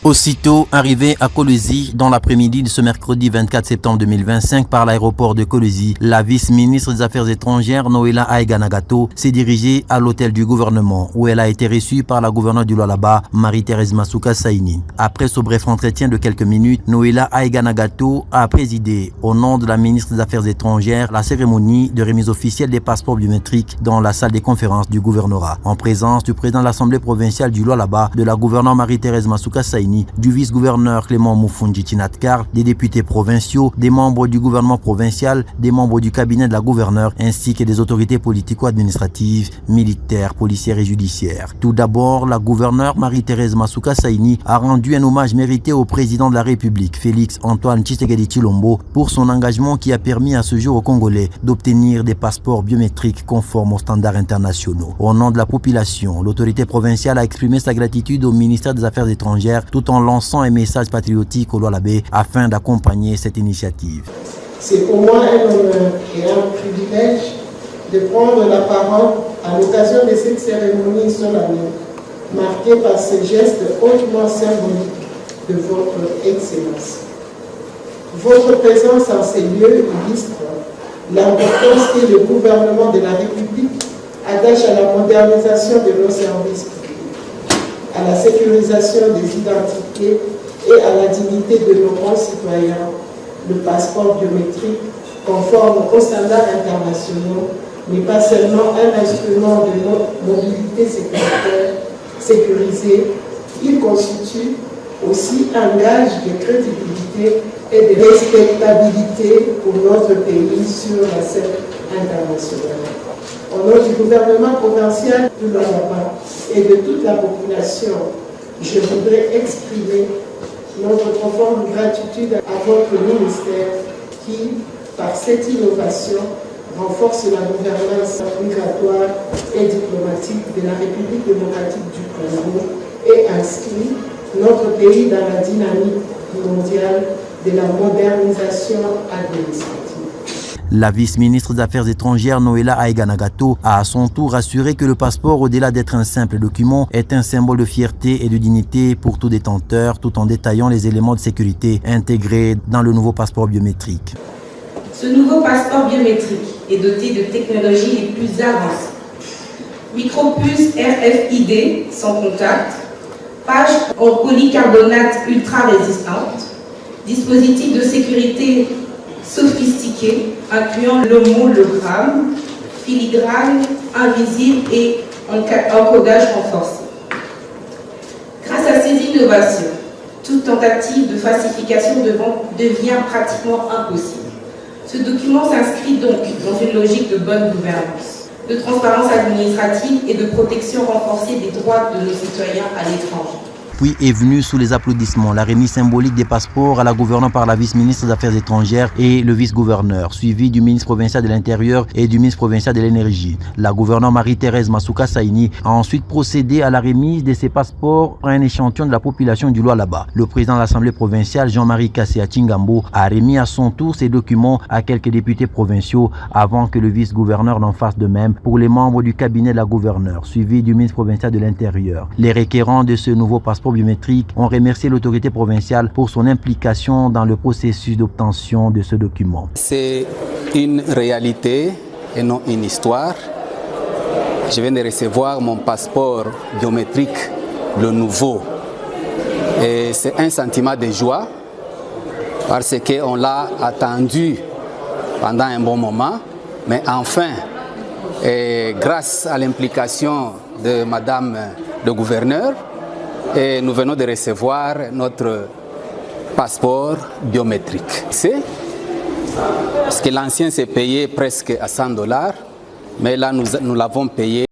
Aussitôt arrivé à Kolwezi dans l'après-midi de ce mercredi 24 septembre 2025 par l'aéroport de Kolwezi, la vice-ministre des Affaires étrangères Noéla Aiganagato s'est dirigée à l'hôtel du gouvernement où elle a été reçue par la gouverneure du Lualaba, Marie-Thérèse Masuka Saini. Après ce bref entretien de quelques minutes, Noéla Aiganagato a présidé au nom de la ministre des Affaires étrangères la cérémonie de remise officielle des passeports biométriques dans la salle des conférences du gouvernorat en présence du président de l'Assemblée provinciale du Lualaba, de la gouverneure Marie-Thérèse Masuka Saini, du vice-gouverneur Clément Moufundi Tinatkar, des députés provinciaux, des membres du gouvernement provincial, des membres du cabinet de la gouverneure ainsi que des autorités politico-administratives, militaires, policières et judiciaires. Tout d'abord, la gouverneure Marie-Thérèse Masuka Saini a rendu un hommage mérité au président de la République, Félix Antoine Tshisekedi Tshilombo, pour son engagement qui a permis à ce jour aux Congolais d'obtenir des passeports biométriques conformes aux standards internationaux. Au nom de la population, l'autorité provinciale a exprimé sa gratitude au ministère des Affaires étrangères tout en lançant un message patriotique au Lualabé afin d'accompagner cette initiative. C'est pour moi un honneur et un privilège de prendre la parole à l'occasion de cette cérémonie solennelle, marquée par ce geste hautement symbolique de votre Excellence. Votre présence en ces lieux illustre l'importance que le gouvernement de la République attache à la modernisation de nos services, à la sécurisation des identités et à la dignité de nos concitoyens. Le passeport biométrique, conforme aux standards internationaux, n'est pas seulement un instrument de mobilité sécurisée, il constitue aussi un gage de crédibilité et de respectabilité pour notre pays sur la scène internationale. Au nom du gouvernement provincial du Lualaba et de toute la population, je voudrais exprimer notre profonde gratitude à votre ministère qui, par cette innovation, renforce la gouvernance migratoire et diplomatique de la République démocratique du Congo et inscrit notre pays dans la dynamique mondiale de la modernisation administrative. La vice-ministre des Affaires étrangères Noéla Aiganagato a à son tour assuré que le passeport, au-delà d'être un simple document, est un symbole de fierté et de dignité pour tout détenteur, tout en détaillant les éléments de sécurité intégrés dans le nouveau passeport biométrique. Ce nouveau passeport biométrique est doté de technologies les plus avancées. Micropuce RFID sans contact, page en polycarbonate ultra résistante, dispositif de sécurité sophistiqué, incluant l'homologramme, filigrane, invisible et encodage renforcé. Grâce à ces innovations, toute tentative de falsification devient pratiquement impossible. Ce document s'inscrit donc dans une logique de bonne gouvernance, de transparence administrative et de protection renforcée des droits de nos citoyens à l'étranger. Puis est venue sous les applaudissements la remise symbolique des passeports à la gouverneure par la vice-ministre des Affaires étrangères et le vice-gouverneur, suivi du ministre provincial de l'Intérieur et du ministre provincial de l'Énergie. La gouverneure Marie-Thérèse Masuka Saini a ensuite procédé à la remise de ces passeports à un échantillon de la population du Lualaba. Le président de l'Assemblée provinciale, Jean-Marie Kasséa Tchingambo, a remis à son tour ces documents à quelques députés provinciaux avant que le vice-gouverneur n'en fasse de même pour les membres du cabinet de la gouverneure, suivi du ministre provincial de l'Intérieur. Les requérants de ce nouveau passeport biométrique ont remercié l'autorité provinciale pour son implication dans le processus d'obtention de ce document. C'est une réalité et non une histoire. Je viens de recevoir mon passeport biométrique, le nouveau. Et c'est un sentiment de joie parce qu'on l'a attendu pendant un bon moment. Mais enfin, et grâce à l'implication de Madame le gouverneur, et nous venons de recevoir notre passeport biométrique. C'est parce que l'ancien s'est payé presque à $100, mais là nous l'avons payé